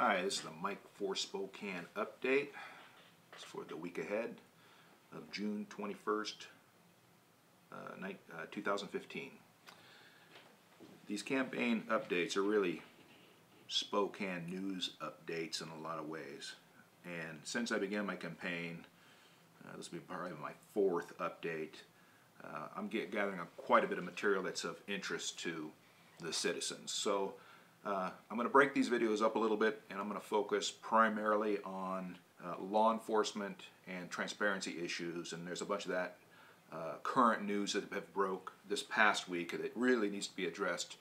Hi, this is the Mike for Spokane update. It's for the week ahead of June 21st, 2015. These campaign updates are really Spokane news updates in a lot of ways. And since I began my campaign, this will be probably my fourth update, I'm gathering quite a bit of material that's of interest to the citizens. So I'm going to break these videos up a little bit, and I'm going to focus primarily on law enforcement and transparency issues, and there's a bunch of that current news that have broke this past week that really needs to be addressed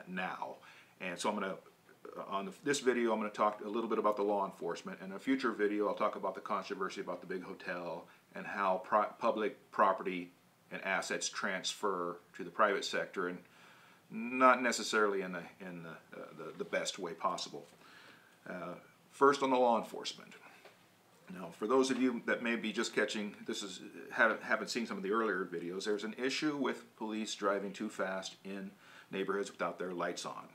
now. And so I'm going to, this video, I'm going to talk a little bit about the law enforcement, and in a future video I'll talk about the controversy about the big hotel and how public property and assets transfer to the private sector, and not necessarily in the best way possible. First, on the law enforcement. Now, for those of you that may be just catching, haven't seen some of the earlier videos, there's an issue with police driving too fast in neighborhoods without their lights on.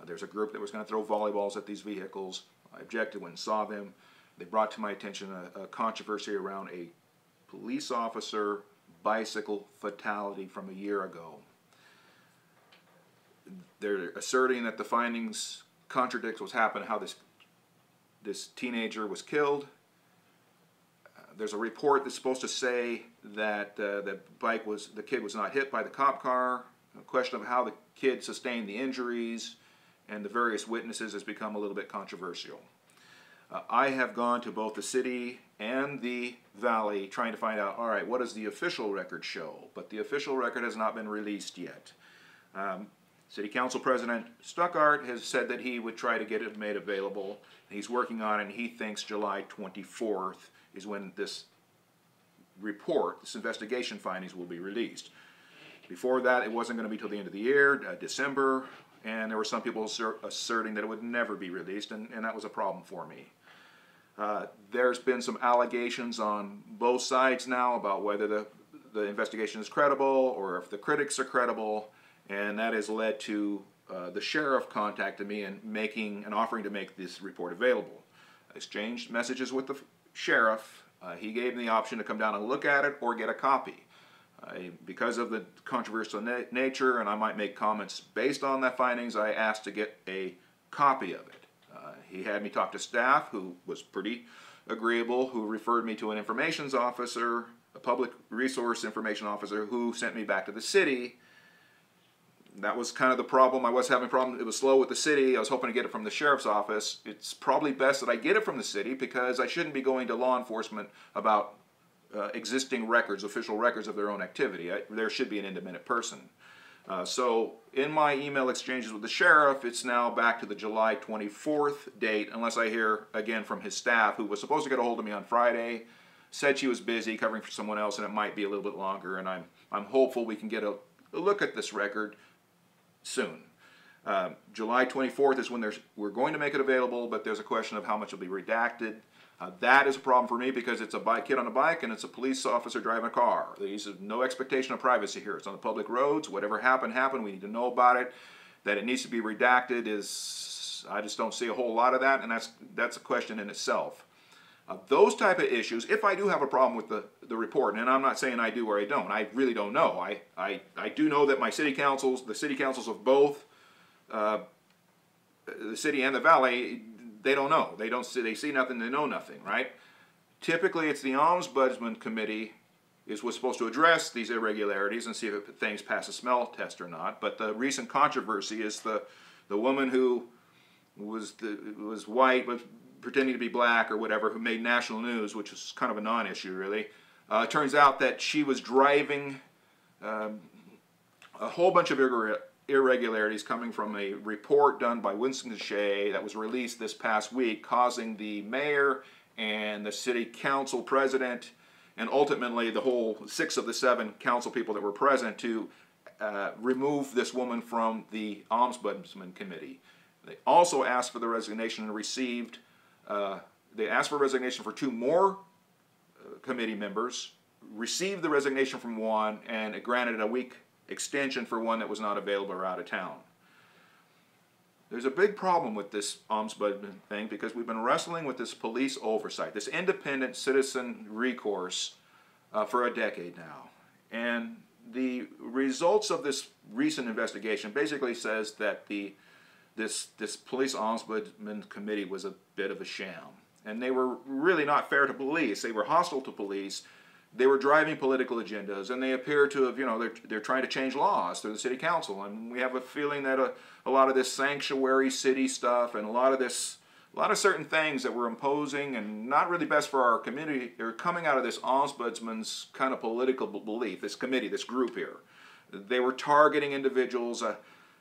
There's a group that was going to throw volleyballs at these vehicles. I objected when I saw them. They brought to my attention a controversy around a police officer bicycle fatality from a year ago. They're asserting that the findings contradict what's happened, how this teenager was killed. There's a report that's supposed to say that the kid was not hit by the cop car. A question of how the kid sustained the injuries and the various witnesses has become a little bit controversial. I have gone to both the city and the valley trying to find out, all right, what does the official record show? But the official record has not been released yet. City Council President Stuckart has said that he would try to get it made available. He's working on it, and he thinks July 24th is when this report, this investigation findings, will be released. Before that, it wasn't going to be till the end of the year, December, and there were some people asserting that it would never be released, and that was a problem for me. There's been some allegations on both sides now about whether the investigation is credible or if the critics are credible, and that has led to the sheriff contacting me and offering to make this report available. I exchanged messages with the sheriff. He gave me the option to come down and look at it or get a copy. Because of the controversial nature, and I might make comments based on that findings, I asked to get a copy of it. He had me talk to staff, who was pretty agreeable, who referred me to an informations officer, a public resource information officer, who sent me back to the city. That was kind of the problem. I was having a problem. It was slow with the city. I was hoping to get it from the sheriff's office. It's probably best that I get it from the city, because I shouldn't be going to law enforcement about existing records, official records of their own activity. There should be an independent person. So in my email exchanges with the sheriff, it's now back to the July 24th date, unless I hear again from his staff, who was supposed to get a hold of me on Friday, said she was busy covering for someone else, and it might be a little bit longer, and I'm hopeful we can get a look at this record soon. July 24th is when we're going to make it available, but there's a question of how much will be redacted. That is a problem for me, because it's a kid on a bike and it's a police officer driving a car. There's no expectation of privacy here. It's on the public roads. Whatever happened. We need to know about it. That it needs to be redacted I just don't see a whole lot of that, and that's a question in itself. Those type of issues, if I do have a problem with the report, and I'm not saying I do or I don't, I really don't know. I do know that my city councils, the city councils of both the city and the valley, they don't know. They see nothing, they know nothing, right? Typically, it's the Ombudsman Committee was supposed to address these irregularities and see if things pass a smell test or not. But the recent controversy is the woman who was white but pretending to be black or whatever, who made national news, which is kind of a non-issue, really. It turns out that she was driving a whole bunch of irregularities coming from a report done by Winston Shea that was released this past week, causing the mayor and the city council president and ultimately the whole 6 of the 7 council people that were present to remove this woman from the Ombudsman Committee. They also asked for the resignation and received, they asked for resignation for 2 more committee members, received the resignation from one, and it granted a week extension for one that was not available or out of town. There's a big problem with this ombudsman thing because we've been wrestling with this police oversight, this independent citizen recourse for a decade now. And the results of this recent investigation basically says that this police ombudsman committee was a bit of a sham. And they were really not fair to police. They were hostile to police. They were driving political agendas, and they appear to have, they're trying to change laws through the city council. And we have a feeling that a lot of this sanctuary city stuff and a lot of certain things that we're imposing and not really best for our community are coming out of this ombudsman's kind of political belief, this committee, this group here. They were targeting individuals,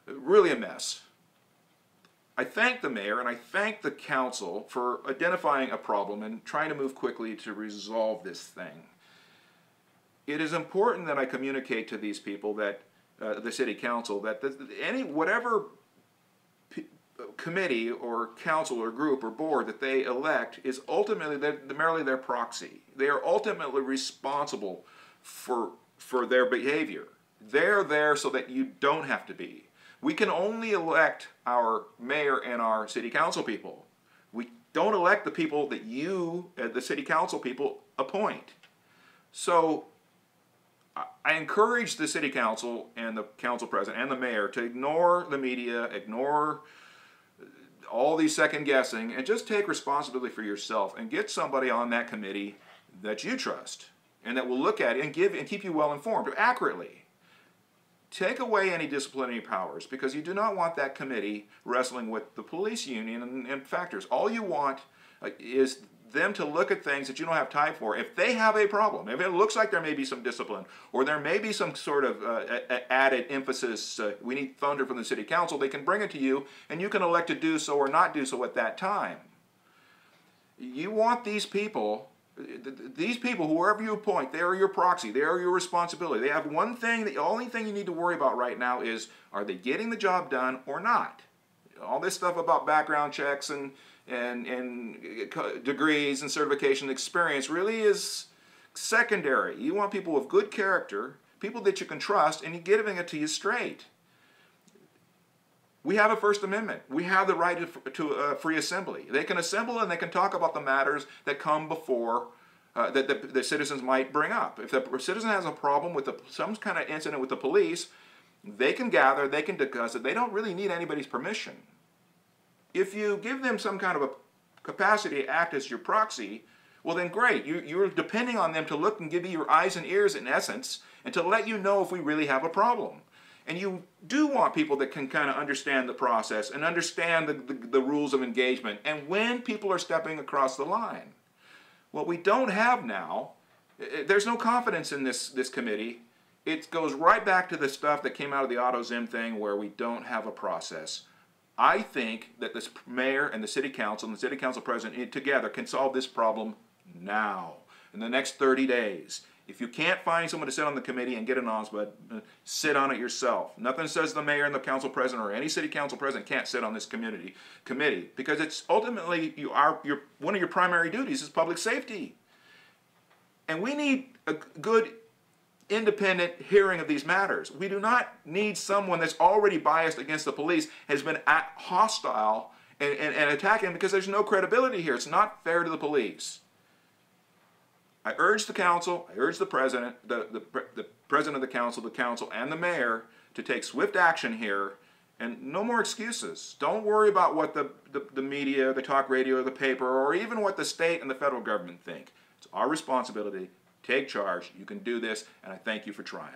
really a mess. I thank the mayor and I thank the council for identifying a problem and trying to move quickly to resolve this thing. It is important that I communicate to these people that the city council that whatever committee or council or group or board that they elect is ultimately merely their proxy. They are ultimately responsible for their behavior. They're there so that you don't have to be. We can only elect our mayor and our city council people. We don't elect the people that you, the city council people, appoint. So I encourage the city council and the council president and the mayor to ignore the media, ignore all these second guessing, and just take responsibility for yourself and get somebody on that committee that you trust and that will look at it and keep you well informed accurately. Take away any disciplinary powers because you do not want that committee wrestling with the police union and factors. All you want is them to look at things that you don't have time for. If they have a problem, if it looks like there may be some discipline or there may be some sort of added emphasis, we need thunder from the city council, they can bring it to you and you can elect to do so or not do so at that time. You want these people, whoever you appoint, they are your proxy, they are your responsibility. They have one thing, the only thing you need to worry about right now is, are they getting the job done or not? All this stuff about background checks and degrees and certification experience really is secondary. You want people with good character, people that you can trust, and you're giving it to you straight. We have a First Amendment. We have the right to free assembly. They can assemble and they can talk about the matters that come before that the citizens might bring up. If the citizen has a problem with some kind of incident with the police, they can gather, they can discuss it. They don't really need anybody's permission. If you give them some kind of a capacity to act as your proxy, well then great. You're depending on them to look and give you your eyes and ears in essence and to let you know if we really have a problem. And you do want people that can kind of understand the process and understand the rules of engagement and when people are stepping across the line. What we don't have now, there's no confidence in this committee. It goes right back to the stuff that came out of the AutoZim thing where we don't have a process. I think that this mayor and the city council and the city council president together can solve this problem now, in the next 30 days. If you can't find someone to sit on the committee and get an ombudsman, sit on it yourself. Nothing says the mayor and the council president or any city council president can't sit on this committee because it's ultimately one of your primary duties is public safety. And we need a good independent hearing of these matters. We do not need someone that's already biased against the police, has been hostile and attacking because there's no credibility here. It's not fair to the police. I urge the council, I urge the president, the president of the council, and the mayor to take swift action here and no more excuses. Don't worry about what the media, the talk radio, the paper, or even what the state and the federal government think. It's our responsibility. Take charge. You can do this, and I thank you for trying.